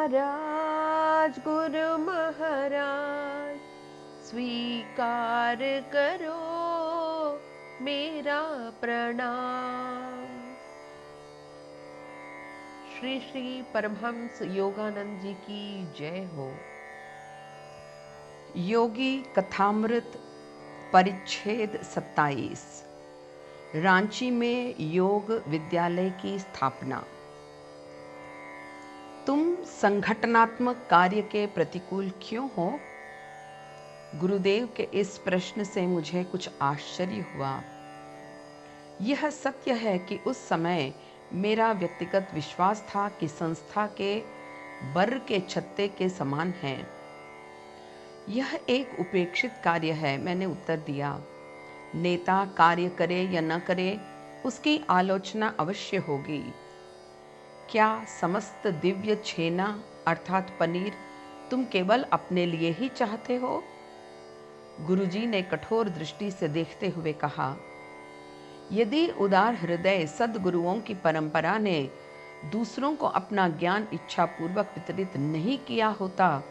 महाराज गुरु महाराज स्वीकार करो मेरा प्रणाम। श्री श्री परमहंस योगानंद जी की जय हो। योगी कथामृत परिच्छेद 27। रांची में योग विद्यालय की स्थापना। तुम संगठनात्मक कार्य के प्रतिकूल क्यों हो? गुरुदेव के इस प्रश्न से मुझे कुछ आश्चर्य हुआ। यह सत्य है कि उस समय मेरा व्यक्तिगत विश्वास था कि संस्था के बर के छत्ते के समान है। यह एक उपेक्षित कार्य है, मैंने उत्तर दिया। नेता कार्य करे या न करे, उसकी आलोचना अवश्य होगी। क्या समस्त दिव्य छेना अर्थात पनीर तुम केवल अपने लिए ही चाहते हो? गुरुजी ने कठोर दृष्टि से देखते हुए कहा, यदि उदार हृदय सद्गुरुओं की परंपरा ने दूसरों को अपना ज्ञान इच्छा पूर्वक वितरित नहीं किया होता,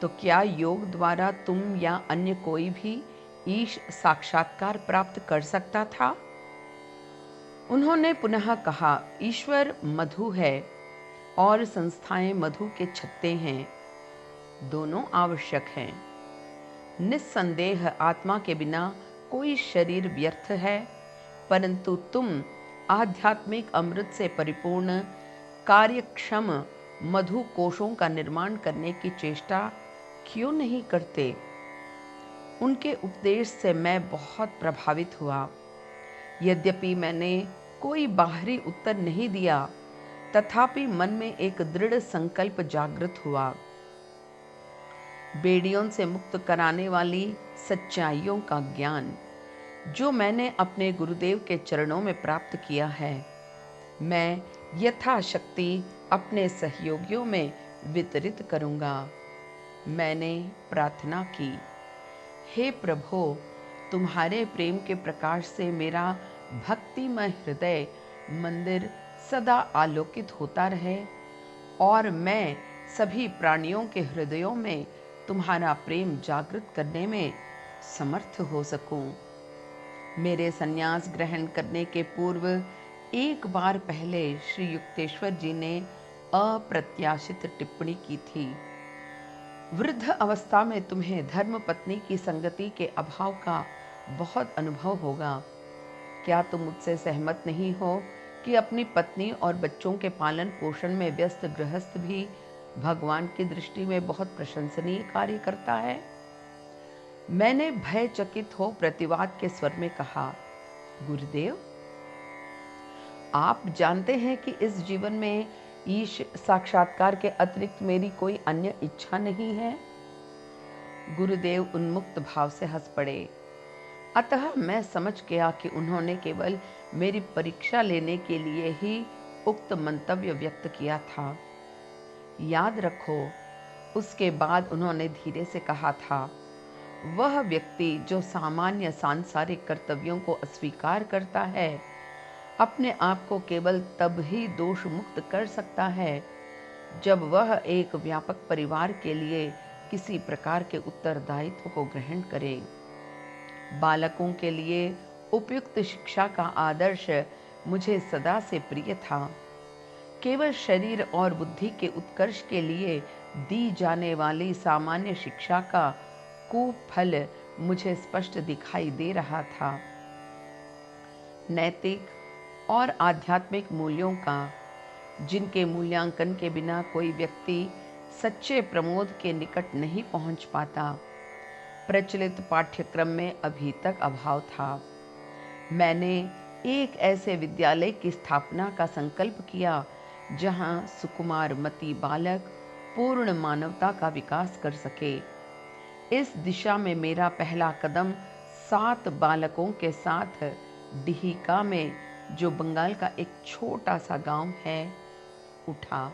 तो क्या योग द्वारा तुम या अन्य कोई भी ईश साक्षात्कार प्राप्त कर सकता था? उन्होंने पुनः कहा, ईश्वर मधु है और संस्थाएं मधु के छत्ते हैं। दोनों आवश्यक हैं। निस्संदेह आत्मा के बिना कोई शरीर व्यर्थ है, परंतु तुम आध्यात्मिक अमृत से परिपूर्ण कार्यक्षम मधु कोशों का निर्माण करने की चेष्टा क्यों नहीं करते? उनके उपदेश से मैं बहुत प्रभावित हुआ। यद्यपि मैंने कोई बाहरी उत्तर नहीं दिया, तथापि मन में एक दृढ़ संकल्प जागृत हुआ। बेड़ियों से मुक्त कराने वाली सच्चाइयों का ज्ञान जो मैंने अपने गुरुदेव के चरणों में प्राप्त किया है, मैं यथाशक्ति अपने सहयोगियों में वितरित करूंगा। मैंने प्रार्थना की, हे प्रभु, तुम्हारे प्रेम के प्रकाश से मेरा भक्तिमय हृदय मंदिर सदा आलोकित होता रहे और मैं सभी प्राणियों के हृदयों में तुम्हारा प्रेम जागृत करने में समर्थ हो सकूं। मेरे संन्यास ग्रहण करने के पूर्व एक बार पहले श्री युक्तेश्वर जी ने अप्रत्याशित टिप्पणी की थी, वृद्ध अवस्था में तुम्हें धर्म पत्नी की संगति के अभाव का बहुत अनुभव होगा। क्या तुम मुझसे सहमत नहीं हो कि अपनी पत्नी और बच्चों के पालन पोषण में व्यस्त गृहस्थ भी भगवान की दृष्टि में बहुत प्रशंसनीय कार्य करता है? मैंने भयचकित हो प्रतिवाद के स्वर में कहा, गुरुदेव, आप जानते हैं कि इस जीवन में ईश साक्षात्कार के अतिरिक्त मेरी कोई अन्य इच्छा नहीं है। गुरुदेव उन्मुक्त भाव से हंस पड़े। अतः मैं समझ गया कि उन्होंने केवल मेरी परीक्षा लेने के लिए ही उक्त मंतव्य व्यक्त किया था। याद रखो, उसके बाद उन्होंने धीरे से कहा था, वह व्यक्ति जो सामान्य सांसारिक कर्तव्यों को अस्वीकार करता है, अपने आप को केवल तब ही दोष मुक्त कर सकता है जब वह एक व्यापक परिवार के लिए किसी प्रकार के उत्तरदायित्व को ग्रहण करे। बालकों के लिए उपयुक्त शिक्षा का आदर्श मुझे सदा से प्रिय था। केवल शरीर और बुद्धि के उत्कर्ष के लिए दी जाने वाली सामान्य शिक्षा का कुफल मुझे स्पष्ट दिखाई दे रहा था। नैतिक और आध्यात्मिक मूल्यों का, जिनके मूल्यांकन के बिना कोई व्यक्ति सच्चे प्रमोद के निकट नहीं पहुंच पाता, प्रचलित पाठ्यक्रम में अभी तक अभाव था। मैंने एक ऐसे विद्यालय की स्थापना का संकल्प किया जहां सुकुमार मति बालक पूर्ण मानवता का विकास कर सके। इस दिशा में मेरा पहला कदम 7 बालकों के साथ डिहिका में, जो बंगाल का एक छोटा सा गांव है, उठा।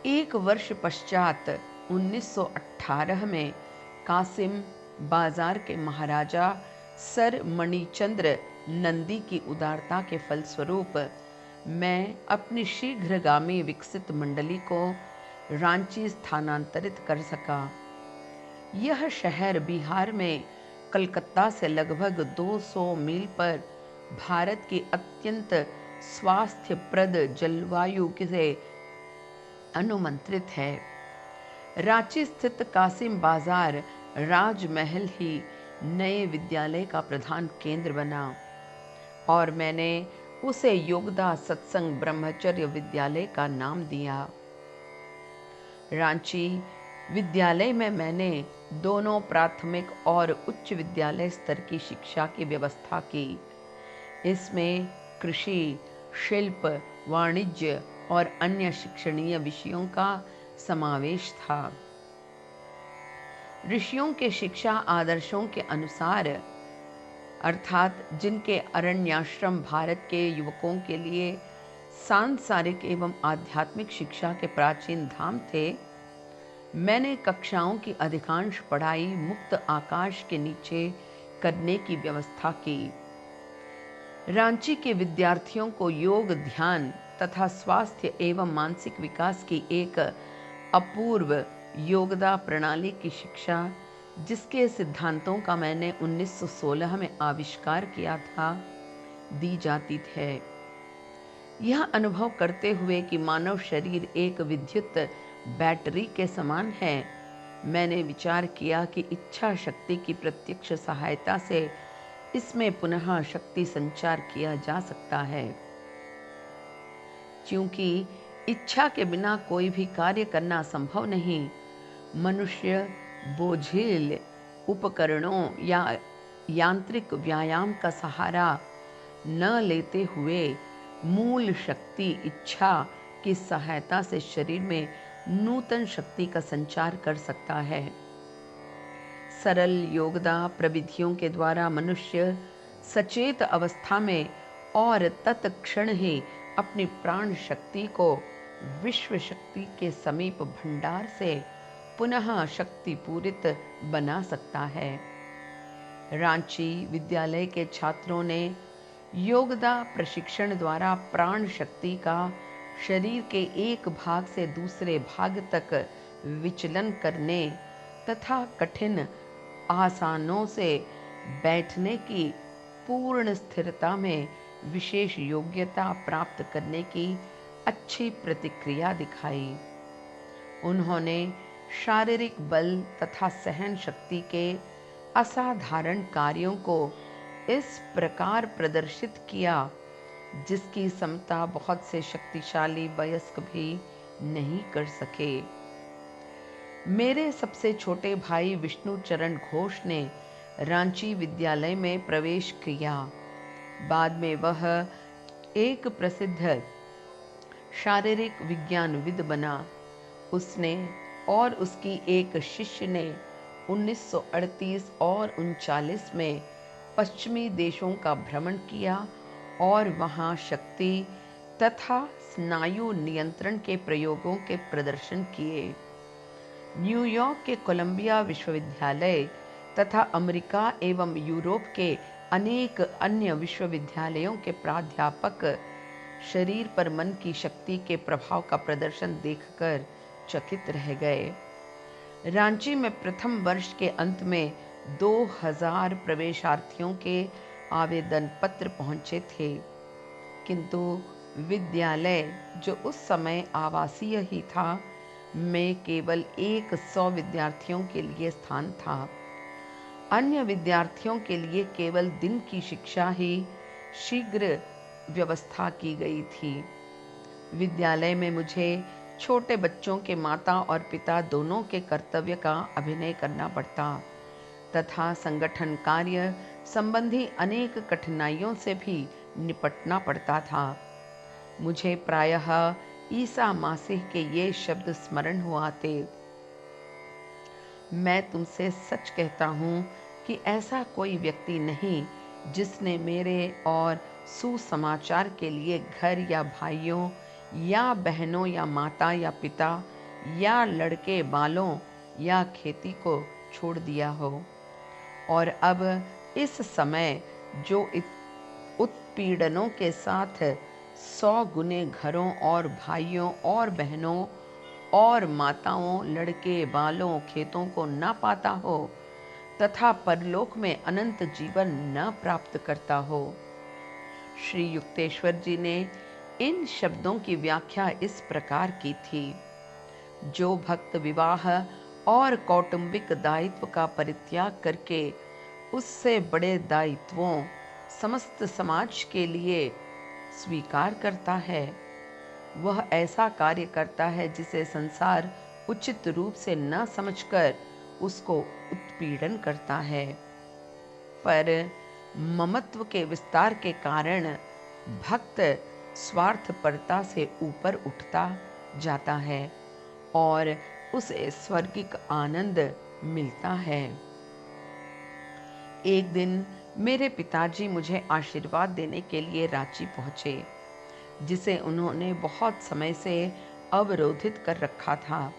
एक वर्ष पश्चात 1918 में कासिम बाजार के महाराजा सर मणिचंद्र नंदी की उदारता के फलस्वरूप मैं अपनी शीघ्रगामी विकसित मंडली को रांची स्थानांतरित कर सका। यह शहर बिहार में कलकत्ता से लगभग 200 मील पर भारत की अत्यंत स्वास्थ्यप्रद जलवायु से अनुमंत्रित है। रांची स्थित कासिम बाजार राजमहल ही नए विद्यालय का प्रधान केंद्र बना और मैंने उसे योगदा सत्संग ब्रह्मचर्य विद्यालय का नाम दिया। रांची विद्यालय में मैंने दोनों प्राथमिक और उच्च विद्यालय स्तर की शिक्षा की व्यवस्था की। इसमें कृषि, शिल्प, वाणिज्य और अन्य शिक्षणीय विषयों का समावेश था। ऋषियों के शिक्षा आदर्शों के अनुसार, अर्थात जिनके अरण्याश्रम भारत के युवकों के लिए सांसारिक एवं आध्यात्मिक शिक्षा के प्राचीन धाम थे, मैंने कक्षाओं की अधिकांश पढ़ाई मुक्त आकाश के नीचे करने की व्यवस्था की। रांची के विद्यार्थियों को योग, ध्यान तथा स्वास्थ्य एवं मानसिक विकास की एक अपूर्व योगदा प्रणाली की शिक्षा, जिसके सिद्धांतों का मैंने 1916 में आविष्कार किया था, दी जाती है। यह अनुभव करते हुए कि मानव शरीर एक विद्युत बैटरी के समान है, मैंने विचार किया कि इच्छा शक्ति की प्रत्यक्ष सहायता से इसमें पुनः शक्ति संचार किया जा सकता है। क्योंकि इच्छा के बिना कोई भी कार्य करना संभव नहीं, मनुष्य बोझिल उपकरणों या यांत्रिक व्यायाम का सहारा न लेते हुए मूल शक्ति इच्छा की सहायता से शरीर में नूतन शक्ति का संचार कर सकता है। सरल योगदा प्रविधियों के द्वारा मनुष्य सचेत अवस्था में और तत्क्षण ही अपनी प्राण शक्ति को विश्व शक्ति के समीप भंडार से पुनः शक्ति पूरित बना सकता है। रांची विद्यालय के छात्रों ने योगदा प्रशिक्षण द्वारा प्राण शक्ति का शरीर के एक भाग से दूसरे भाग तक विचलन करने तथा कठिन आसनों से बैठने की पूर्ण स्थिरता में विशेष योग्यता प्राप्त करने की अच्छी प्रतिक्रिया दिखाई। उन्होंने शारीरिक बल तथा सहन शक्ति के असाधारण कार्यों को इस प्रकार प्रदर्शित किया जिसकी समता बहुत से शक्तिशाली वयस्क भी नहीं कर सके। मेरे सबसे छोटे भाई विष्णु चरण घोष ने रांची विद्यालय में प्रवेश किया। बाद में वह एक प्रसिद्ध शारीरिक विज्ञानविद बना। उसने और उसकी एक शिष्य ने 1938 और 39 में पश्चिमी देशों का भ्रमण किया और वहां शक्ति तथा स्नायु नियंत्रण के प्रयोगों के प्रदर्शन किए। न्यूयॉर्क के कोलंबिया विश्वविद्यालय तथा अमेरिका एवं यूरोप के अनेक अन्य विश्वविद्यालयों के प्राध्यापक शरीर पर मन की शक्ति के प्रभाव का प्रदर्शन देखकर चकित रह गए। रांची में प्रथम वर्ष के अंत में 2000 प्रवेशार्थियों के आवेदन पत्र पहुंचे थे, किंतु विद्यालय जो उस समय आवासीय ही था में केवल 100 विद्यार्थियों के लिए स्थान था। अन्य विद्यार्थियों के लिए केवल दिन की शिक्षा ही शीघ्र व्यवस्था की गई थी। विद्यालय में मुझे छोटे बच्चों के माता और पिता दोनों के कर्तव्य का अभिनय करना पड़ता तथा संगठन कार्य संबंधी अनेक कठिनाइयों से भी निपटना पड़ता था। मुझे प्रायः ईसा मसीह के ये शब्द स्मरण हुआ थे, मैं तुमसे सच कहता हूँ कि ऐसा कोई व्यक्ति नहीं जिसने मेरे और सुसमाचार के लिए घर या भाइयों या बहनों या माता या पिता या लड़के बालों या खेती को छोड़ दिया हो। और अब इस समय जो उत्पीड़नों के साथ 100 गुने घरों और भाइयों और बहनों और माताओं, लड़के, बालों, खेतों को न पाता हो तथा परलोक में अनंत जीवन न प्राप्त करता हो। श्री युक्तेश्वर जी ने इन शब्दों की व्याख्या इस प्रकार की थी। जो भक्त विवाह और कौटुंबिक दायित्व का परित्याग करके उससे बड़े दायित्वों समस्त समाज के लिए स्वीकार करता है, वह ऐसा कार्य करता है जिसे संसार उचित रूप से न समझकर उसको उत्पीड़न करता है। पर ममत्व के विस्तार के कारण भक्त स्वार्थपरता से ऊपर उठता जाता है और उसे स्वर्गिक आनंद मिलता है। एक दिन मेरे पिताजी मुझे आशीर्वाद देने के लिए रांची पहुंचे, जिसे उन्होंने बहुत समय से अवरोधित कर रखा था,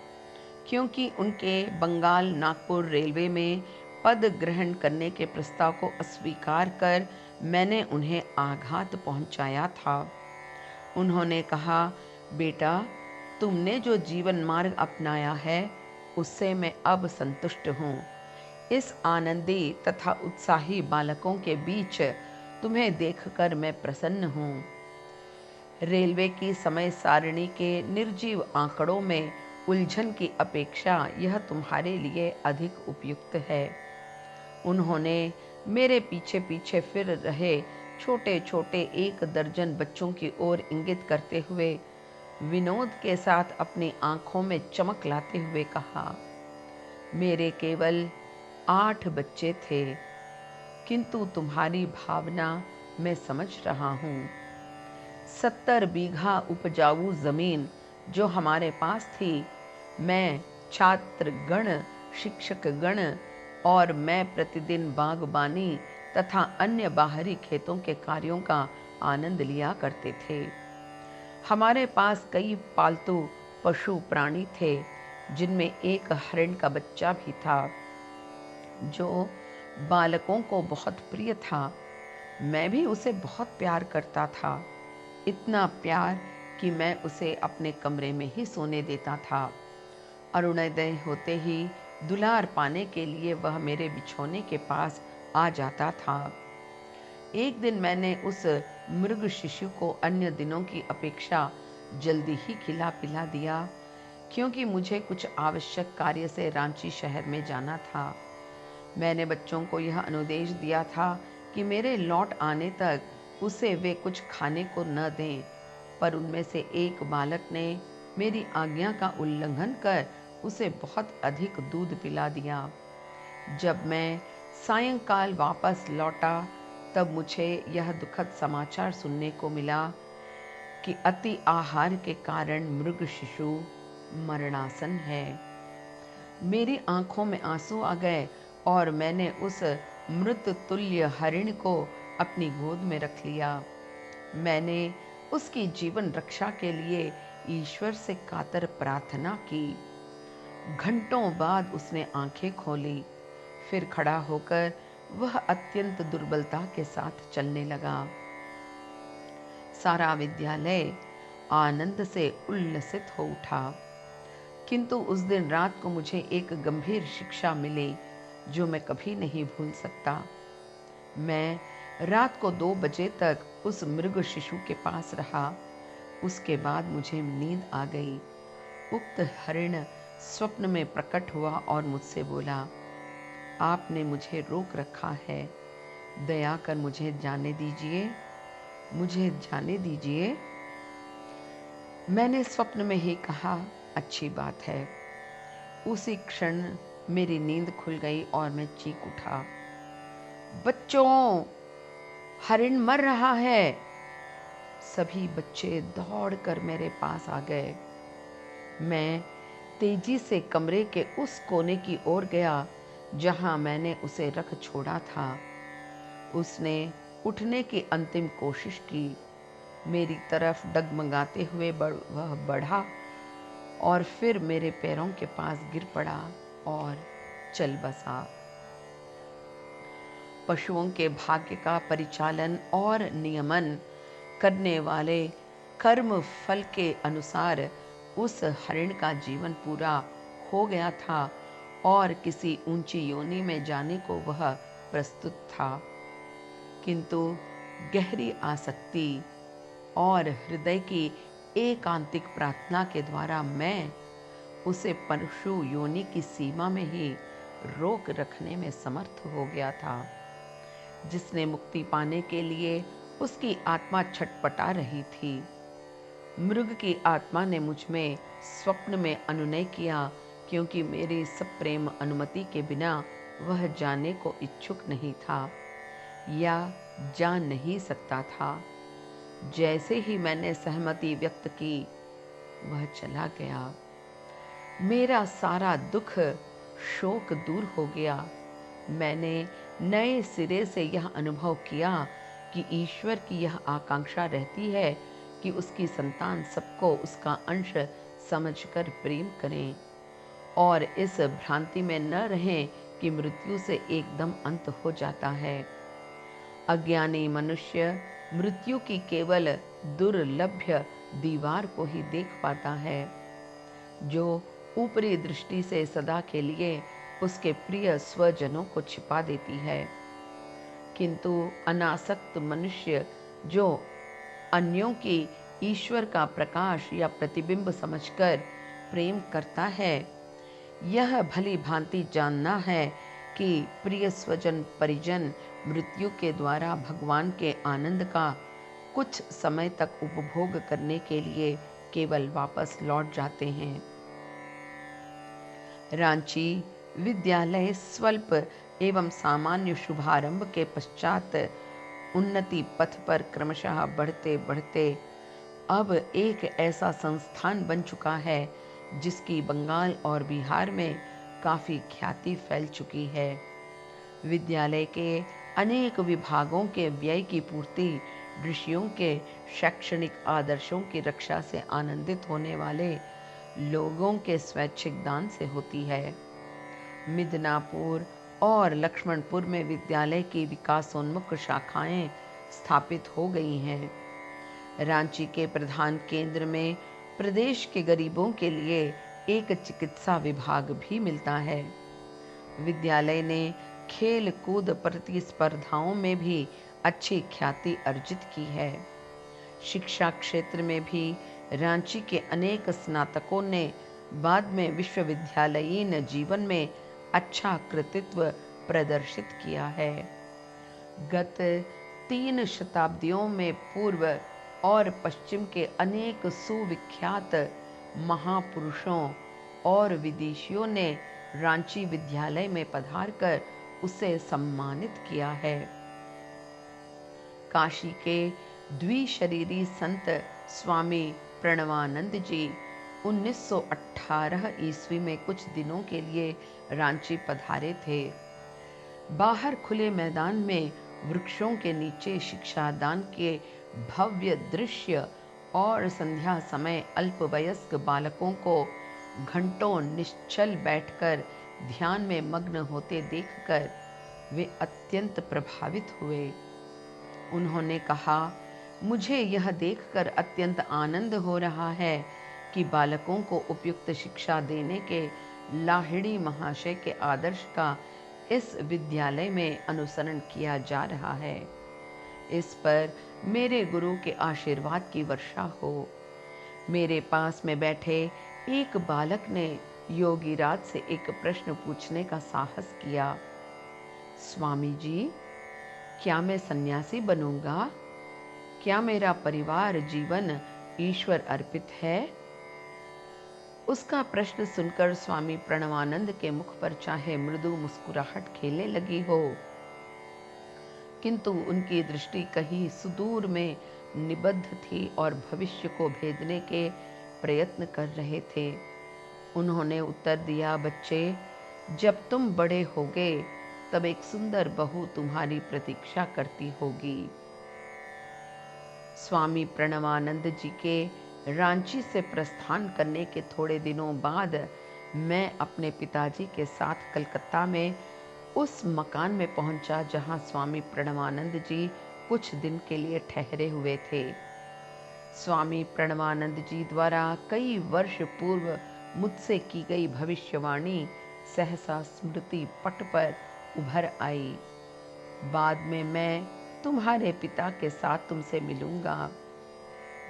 क्योंकि उनके बंगाल नागपुर रेलवे में पद ग्रहण करने के प्रस्ताव को अस्वीकार कर मैंने उन्हें आघात पहुंचाया था। उन्होंने कहा, बेटा, तुमने जो जीवन मार्ग अपनाया है उससे मैं अब संतुष्ट हूँ। इस आनंदी तथा उत्साही बालकों के बीच तुम्हें देखकर मैं प्रसन्न हूँ। रेलवे की समय सारणी के निर्जीव आंकड़ों में उलझन की अपेक्षा यह तुम्हारे लिए अधिक उपयुक्त है। उन्होंने मेरे पीछे पीछे फिर रहे छोटे छोटे 1 दर्जन बच्चों की ओर इंगित करते हुए विनोद के साथ अपनी आंखों में चमक लाते हुए कहा, मेरे केवल 8 बच्चे थे, किंतु तुम्हारी भावना मैं समझ रहा हूँ। 70 बीघा उपजाऊ जमीन जो हमारे पास थी, मैं, छात्र गण, शिक्षक गण और मैं प्रतिदिन बागबानी तथा अन्य बाहरी खेतों के कार्यों का आनंद लिया करते थे। हमारे पास कई पालतू पशु प्राणी थे, जिनमें एक हरिण का बच्चा भी था, जो बालकों को बहुत प्रिय था। मैं भी उसे बहुत प्यार करता था, इतना प्यार कि मैं उसे अपने कमरे में ही सोने देता था। अरुणोदय होते ही दुलार पाने के लिए वह मेरे बिछौने के पास आ जाता था। एक दिन मैंने उस मृग शिशु को अन्य दिनों की अपेक्षा जल्दी ही खिला पिला दिया, क्योंकि मुझे कुछ आवश्यक कार्य से रांची शहर में जाना था। मैंने बच्चों को यह अनुदेश दिया था कि मेरे लौट आने तक उसे वे कुछ खाने को न दें, पर उनमें से एक बालक ने मेरी आज्ञा का उल्लंघन कर उसे बहुत अधिक दूध पिला दिया। जब मैं सायंकाल वापस लौटा, तब मुझे यह दुखद समाचार सुनने को मिला कि अति आहार के कारण मृग शिशु मरणासन है। मेरी आंखों में आंसू आ गए और मैंने उस मृत तुल्य हरिण को अपनी गोद में रख लिया। मैंने उसकी जीवन रक्षा के लिए ईश्वर से कातर प्रार्थना की। घंटों बाद उसने आंखें खोली, फिर खड़ा होकर वह अत्यंत दुर्बलता के साथ चलने लगा। सारा विद्यालय आनंद से उल्लसित हो उठा, किंतु उस दिन रात को मुझे एक गंभीर शिक्षा मिली जो मैं कभी नहीं भूल सकता। मैं रात को 2 बजे तक उस मृग शिशु के पास रहा। उसके बाद मुझे नींद आ गई। उक्त हरिण स्वप्न में प्रकट हुआ और मुझसे बोला, आपने मुझे रोक रखा है, दया कर मुझे जाने दीजिए, मुझे जाने दीजिए। मैंने स्वप्न में ही कहा, अच्छी बात है। उसी क्षण मेरी नींद खुल गई और मैं चीख उठा, बच्चों, हरिण मर रहा है। सभी बच्चे दौड़कर मेरे पास आ गए। मैं तेजी से कमरे के उस कोने की ओर गया जहां मैंने उसे रख छोड़ा था। उसने उठने की अंतिम कोशिश की। मेरी तरफ डगमगाते हुए वह बढ़ा और फिर मेरे पैरों के पास गिर पड़ा और चल बसा। पशुओं के भाग्य का परिचालन और नियमन करने वाले कर्म फल के अनुसार उस हरिण का जीवन पूरा हो गया था और किसी ऊंची योनि में जाने को वह प्रस्तुत था, किंतु गहरी आसक्ति और हृदय की एकांतिक प्रार्थना के द्वारा मैं उसे पशु योनि की सीमा में ही रोक रखने में समर्थ हो गया था, जिसने मुक्ति पाने के लिए उसकी आत्मा छटपटा रही थी। मृग की आत्मा ने मुझ में स्वप्न में अनुनय किया, क्योंकि मेरी सप्रेम अनुमति के बिना वह जाने को इच्छुक नहीं था या जान नहीं सकता था। जैसे ही मैंने सहमति व्यक्त की, वह चला गया। मेरा सारा दुख शोक दूर हो गया। मैंने नए सिरे से यह अनुभव किया कि ईश्वर की यह आकांक्षा रहती है कि उसकी संतान सबको उसका अंश समझकर प्रेम करें और इस भ्रांति में न रहें कि मृत्यु से एकदम अंत हो जाता है। अज्ञानी मनुष्य मृत्यु की केवल दुर्लभ्य दीवार को ही देख पाता है, जो ऊपरी दृष्टि से सदा के लिए उसके प्रिय स्वजनों को छिपा देती है, किंतु अनासक्त मनुष्य जो अन्यों की ईश्वर का प्रकाश या प्रतिबिंब समझकर प्रेम करता है, यह भली भांति जानना है कि प्रिय स्वजन परिजन मृत्यु के द्वारा भगवान के आनंद का कुछ समय तक उपभोग करने के लिए केवल वापस लौट जाते हैं। रांची विद्यालय स्वल्प एवं सामान्य शुभारंभ के पश्चात उन्नति पथ पर क्रमशः बढ़ते बढ़ते अब एक ऐसा संस्थान बन चुका है जिसकी बंगाल और बिहार में काफी ख्याति फैल चुकी है। विद्यालय के अनेक विभागों के व्यय की पूर्ति ऋषियों के शैक्षणिक आदर्शों की रक्षा से आनंदित होने वाले लोगों के स्वैच्छिक दान से होती है। मिदनापुर और लक्ष्मणपुर में विद्यालय की विकासोन्मुख शाखाएं स्थापित हो गई हैं। रांची के प्रधान केंद्र में प्रदेश के गरीबों के लिए एक चिकित्सा विभाग भी मिलता है। विद्यालय ने खेल कूद प्रतिस्पर्धाओं में भी अच्छी ख्याति अर्जित की है। शिक्षा क्षेत्र में भी रांची के अनेक स्नातकों ने बाद में विश्वविद्यालयीन जीवन में अच्छा कृतित्व प्रदर्शित किया है। गत 3 शताब्दियों में पूर्व और पश्चिम के अनेक सुविख्यात महापुरुषों और विदेशियों ने रांची विद्यालय में पधारकर उसे सम्मानित किया है। काशी के द्विशरीरी संत स्वामी प्रणवानंद जी 1918 ईस्वी में कुछ दिनों के लिए रांची पधारे थे। बाहर खुले मैदान में वृक्षों के नीचे शिक्षादान के भव्य दृश्य और संध्या समय अल्पवयस्क बालकों को घंटों निश्चल बैठकर ध्यान में मग्न होते देखकर वे अत्यंत प्रभावित हुए। उन्होंने कहा, मुझे यह देखकर अत्यंत आनंद हो रहा है कि बालकों को उपयुक्त शिक्षा देने के लाहिड़ी महाशय के आदर्श का इस विद्यालय में अनुसरण किया जा रहा है। इस पर मेरे गुरु के आशीर्वाद की वर्षा हो। मेरे पास में बैठे एक बालक ने योगीराज से एक प्रश्न पूछने का साहस किया, स्वामी जी, क्या मैं सन्यासी बनूंगा? क्या मेरा परिवार जीवन ईश्वर अर्पित है? उसका प्रश्न सुनकर स्वामी प्रणवानंद के मुख पर चाहे मृदु मुस्कुराहट खेलने लगी हो, किंतु उनकी दृष्टि कहीं सुदूर में निबद्ध थी और भविष्य को भेदने के प्रयत्न कर रहे थे। उन्होंने उत्तर दिया, बच्चे, जब तुम बड़े होगे तब एक सुंदर बहू तुम्हारी प्रतीक्षा करती होगी। स्वामी प्रणवानंद जी के रांची से प्रस्थान करने के थोड़े दिनों बाद मैं अपने पिताजी के साथ कलकत्ता में उस मकान में पहुंचा जहां स्वामी प्रणवानंद जी कुछ दिन के लिए ठहरे हुए थे। स्वामी प्रणवानंद जी द्वारा कई वर्ष पूर्व मुझसे की गई भविष्यवाणी सहसा स्मृति पट पर उभर आई। बाद में मैं तुम्हारे पिता के साथ तुमसे मिलूंगा।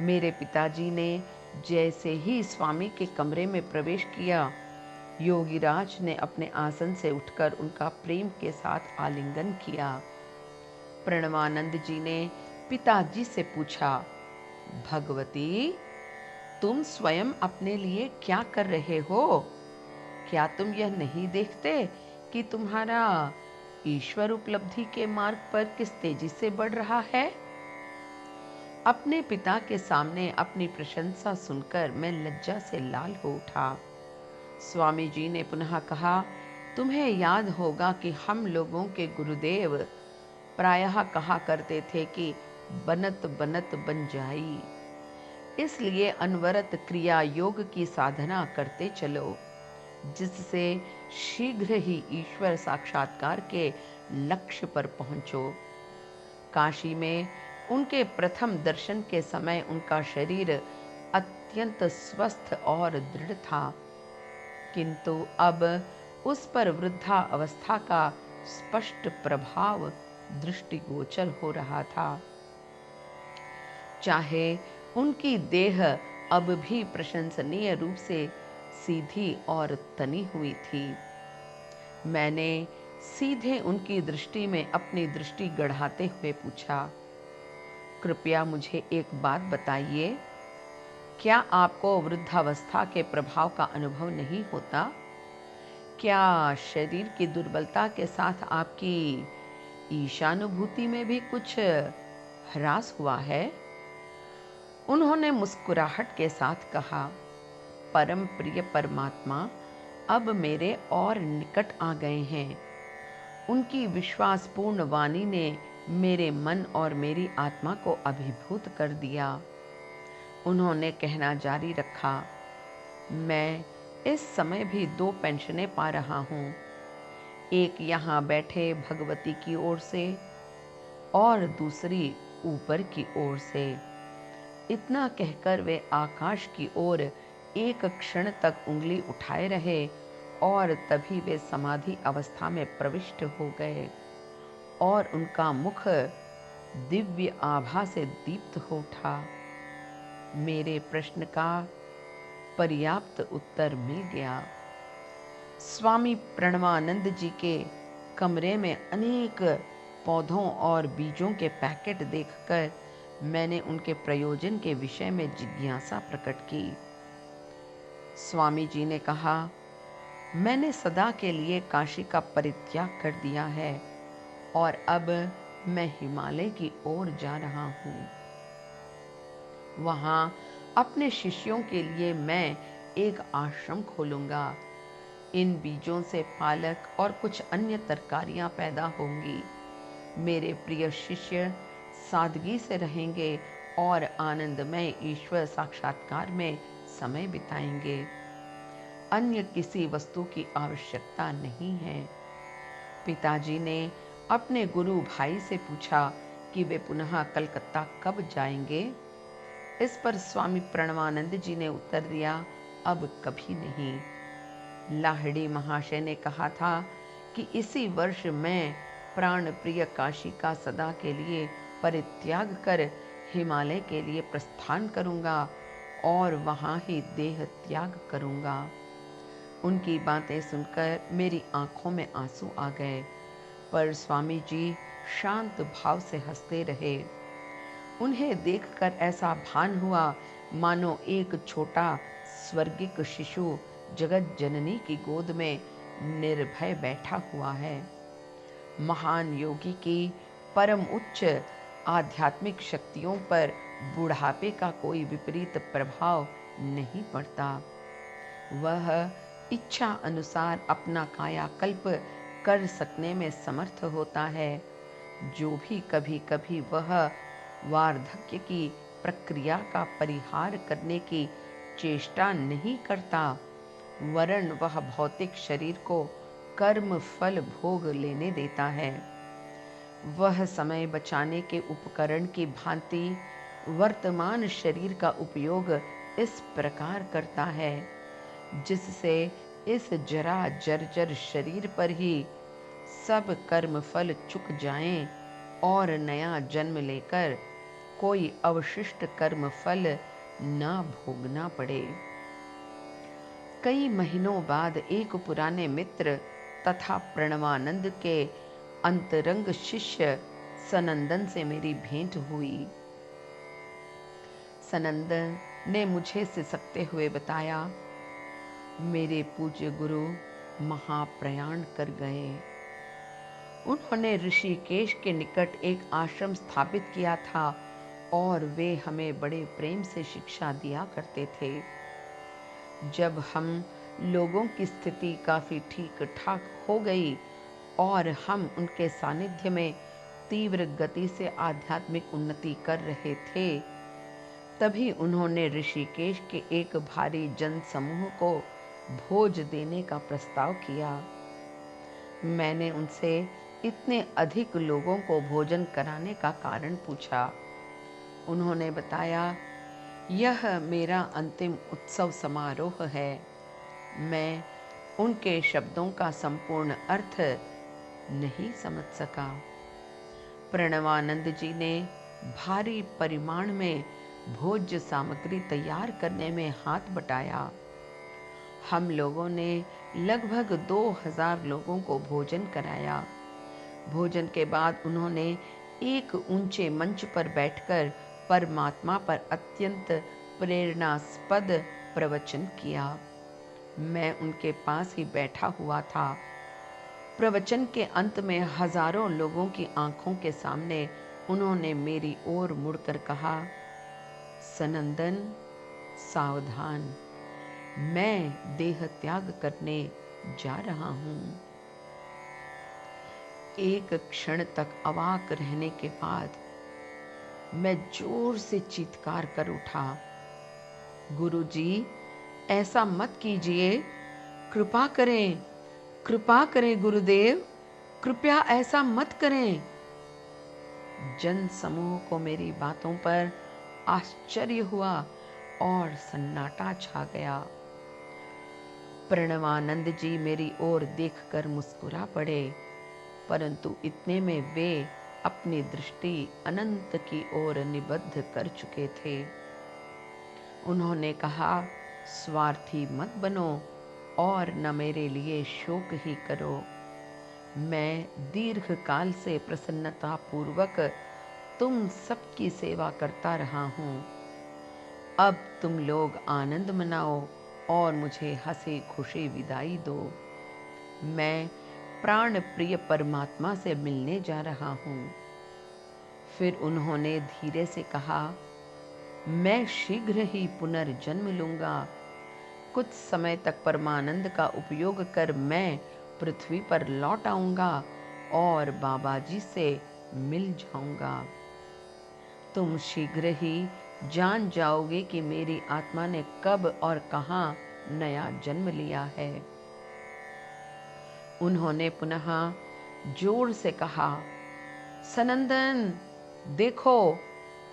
मेरे पिताजी ने जैसे ही स्वामी के कमरे में प्रवेश किया, योगीराज ने अपने आसन से उठकर उनका प्रेम के साथ आलिंगन किया। प्रणवानंद जी ने पिताजी से पूछा, भगवती, तुम स्वयं अपने लिए क्या कर रहे हो? क्या तुम यह नहीं देखते कि तुम्हारा ईश्वर उपलब्धि के मार्ग पर किस तेजी से बढ़ रहा है? अपने पिता के सामने अपनी प्रशंसा सुनकर मैं लज्जा से लाल हो उठा। स्वामी जी ने पुनः कहा, तुम्हें याद होगा कि हम लोगों के गुरुदेव प्रायः कहा करते थे कि बनत बनत बन जाई। इसलिए अनवरत क्रिया योग की साधना करते चलो, जिससे शीघ्र ही ईश्वर साक्षात्कार के लक्ष्य पर पहुंचो। काशी में उनके प्रथम दर्शन के समय उनका शरीर अत्यंत स्वस्थ और दृढ़ था, किंतु अब उस पर वृद्धा अवस्था का स्पष्ट प्रभाव दृष्टिगोचर हो रहा था। चाहे उनकी देह अब भी प्रशंसनीय रूप से सीधी और तनी हुई थी, मैंने सीधे उनकी दृष्टि में अपनी दृष्टि गड़ाते हुए पूछा, कृपया मुझे एक बात बताइए, क्या आपको वृद्धावस्था के प्रभाव का अनुभव नहीं होता? क्या शरीर की दुर्बलता के साथ आपकी ईशानुभूति में भी कुछ ह्रास हुआ है? उन्होंने मुस्कुराहट के साथ कहा, परम प्रिय परमात्मा अब मेरे और निकट आ गए हैं। उनकी विश्वासपूर्ण वाणी ने मेरे मन और मेरी आत्मा को अभिभूत कर दिया। उन्होंने कहना जारी रखा, मैं इस समय भी 2 पेंशनें पा रहा हूँ, एक यहाँ बैठे भगवती की ओर से और दूसरी ऊपर की ओर से। इतना कहकर वे आकाश की ओर एक क्षण तक उंगली उठाए रहे और तभी वे समाधि अवस्था में प्रविष्ट हो गए और उनका मुख दिव्य आभा से दीप्त हो उठा। मेरे प्रश्न का पर्याप्त उत्तर मिल गया। स्वामी प्रणवानंद जी के कमरे में अनेक पौधों और बीजों के पैकेट देखकर मैंने उनके प्रयोजन के विषय में जिज्ञासा प्रकट की। स्वामी जी ने कहा, मैंने सदा के लिए काशी का परित्याग कर दिया है और अब मैं हिमालय की ओर जा रहा हूँ। वहाँ अपने शिष्यों के लिए मैं एक आश्रम खोलूंगा। इन बीजों से पालक और कुछ अन्य तरकारियां पैदा होंगी। मेरे प्रिय शिष्य सादगी से रहेंगे और आनंदमय ईश्वर साक्षात्कार में समय बिताएंगे। अन्य किसी वस्तु की आवश्यकता नहीं है। पिताजी ने अपने गुरु भाई से पूछा कि वे पुनः कलकत्ता कब जाएंगे। इस पर स्वामी प्रणवानंद जी ने उत्तर दिया, अब कभी नहीं। लाहिड़ी महाशय ने कहा था कि इसी वर्ष मैं प्राण प्रिय काशी का सदा के लिए परित्याग कर हिमालय के लिए प्रस्थान करूंगा और वहां ही देह त्याग करूंगा। उनकी बातें सुनकर मेरी आंखों में आंसू आ गए, पर स्वामी जी शांत भाव से हंसते रहे। उन्हें देखकर ऐसा भान हुआ मानो एक छोटा स्वर्गिक शिशु जगत जननी की गोद में निर्भय बैठा हुआ है। महान योगी की परम उच्च आध्यात्मिक शक्तियों पर बुढ़ापे का कोई विपरीत प्रभाव नहीं पड़ता। वह इच्छा अनुसार अपना कायाकल्प कर सकने में समर्थ होता है। जो भी कभी कभी वह वार्धक्य की प्रक्रिया का परिहार करने की चेष्टा नहीं करता, वरन वह भौतिक शरीर को कर्म फल भोग लेने देता है। वह समय बचाने के उपकरण की भांति वर्तमान शरीर का उपयोग इस प्रकार करता है जिससे इस जरा जर्जर शरीर पर ही सब कर्म फल चुक जाएं और नया जन्म लेकर कोई अवशिष्ट कर्म फल ना भोगना पड़े। कई महीनों बाद एक पुराने मित्र तथा प्रणवानंद के अंतरंग शिष्य सनंदन से मेरी भेंट हुई। सनंदन ने मुझे सिसकते हुए बताया, मेरे पूज्य गुरु महाप्रयाण कर गए। उन्होंने ऋषिकेश के निकट एक आश्रम स्थापित किया था और वे हमें बड़े प्रेम से शिक्षा दिया करते थे। जब हम लोगों की स्थिति काफी ठीक ठाक हो गई और हम उनके सानिध्य में तीव्र गति से आध्यात्मिक उन्नति कर रहे थे, तभी उन्होंने ऋषिकेश के एक भारी जन समूह को भोज देने का प्रस्ताव किया। मैंने उनसे इतने अधिक लोगों को भोजन कराने का कारण पूछा। उन्होंने बताया, यह मेरा अंतिम उत्सव समारोह है। मैं उनके शब्दों का संपूर्ण अर्थ नहीं समझ सका। प्रणवानंद जी ने भारी परिमाण में भोज्य सामग्री तैयार करने में हाथ बटाया। हम लोगों ने लगभग 2000 लोगों को भोजन कराया। भोजन के बाद उन्होंने एक ऊंचे मंच पर बैठकर परमात्मा पर अत्यंत प्रेरणास्पद प्रवचन किया। मैं उनके पास ही बैठा हुआ था। प्रवचन के अंत में हजारों लोगों की आंखों के सामने उन्होंने मेरी ओर मुड़कर कहा, सनंदन सावधान, मैं देह त्याग करने जा रहा हूं। एक क्षण तक अवाक रहने के बाद मैं जोर से चीत्कार कर उठा, गुरुजी, ऐसा मत कीजिए, कृपा करें गुरुदेव, कृपया ऐसा मत करें। जन समूह को मेरी बातों पर आश्चर्य हुआ और सन्नाटा छा गया। प्रणवानंद जी मेरी ओर देखकर मुस्कुरा पड़े, परंतु इतने में वे अपनी दृष्टि अनंत की ओर निबद्ध कर चुके थे। उन्होंने कहा, स्वार्थी मत बनो और न मेरे लिए शोक ही करो। मैं दीर्घ काल से प्रसन्नता पूर्वक तुम सबकी सेवा करता रहा हूँ। अब तुम लोग आनंद मनाओ और मुझे हंसी खुशी विदाई दो। मैं प्राण प्रिय परमात्मा से मिलने जा रहा हूँ। फिर उन्होंने धीरे से कहा, मैं शीघ्र ही पुनर्जन्म लूंगा। कुछ समय तक परमानंद का उपयोग कर मैं पृथ्वी पर लौट आऊंगा और बाबा जी से मिल जाऊंगा। तुम शीघ्र ही जान जाओगे कि मेरी आत्मा ने कब और कहां नया जन्म लिया है। उन्होंने पुनः जोर से कहा, सनंदन देखो,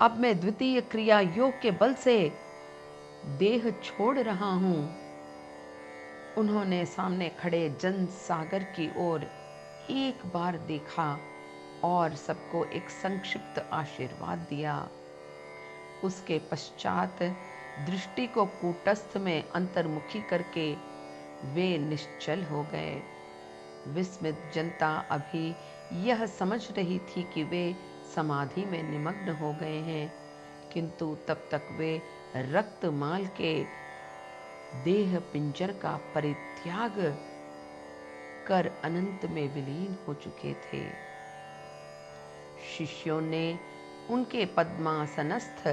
अब मैं द्वितीय क्रिया योग के बल से देह छोड़ रहा हूं। उन्होंने सामने खड़े जन सागर की ओर एक बार देखा और सबको एक संक्षिप्त आशीर्वाद दिया। उसके पश्चात दृष्टि को कूटस्थ में अंतर्मुखी करके वे निश्चल हो गए। विस्मित जनता अभी यह समझ रही थी कि वे समाधि में निमग्न हो गए हैं, किंतु तब तक वे रक्तमाल के देह पिंजर का परित्याग कर अनंत में विलीन हो चुके थे। शिष्यों ने उनके पद्मासनस्थ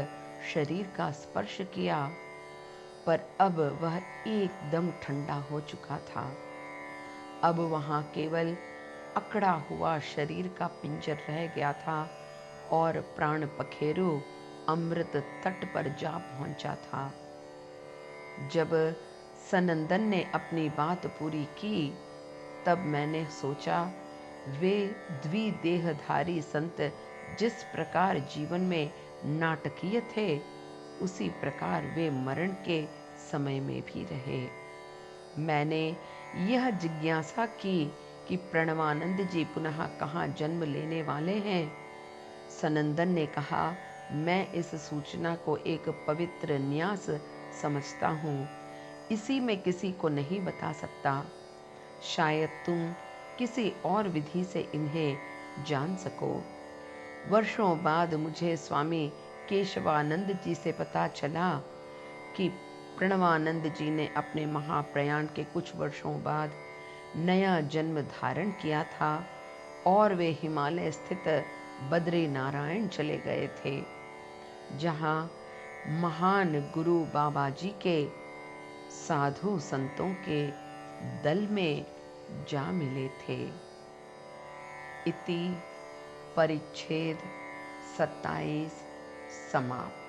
शरीर का स्पर्श किया, पर अब वह एकदम ठंडा हो चुका था। अब वहां केवल अकड़ा हुआ शरीर का पिंजर रह गया था और प्राण पखेरु अमृत तट पर जा पहुंचा था। जब सनंदन ने अपनी बात पूरी की, तब मैंने सोचा, वे द्विदेहधारी संत जिस प्रकार जीवन में नाटकीय थे, उसी प्रकार वे मरण के समय में भी रहे। मैंने यह जिज्ञासा की कि प्रणवानंद जी पुनः कहाँ जन्म लेने वाले हैं। सनंदन ने कहा, मैं इस सूचना को एक पवित्र न्यास समझता हूँ, इसी में किसी को नहीं बता सकता। शायद तुम किसी और विधि से इन्हें जान सको। वर्षों बाद मुझे स्वामी केशवानंद जी से पता चला कि प्रणवानंद जी ने अपने महाप्रयाण के कुछ वर्षों बाद नया जन्म धारण किया था और वे हिमालय स्थित बद्री नारायण चले गए थे, जहाँ महान गुरु बाबा जी के साधु संतों के दल में जा मिले थे। इति परिच्छेद 27 समाप्त।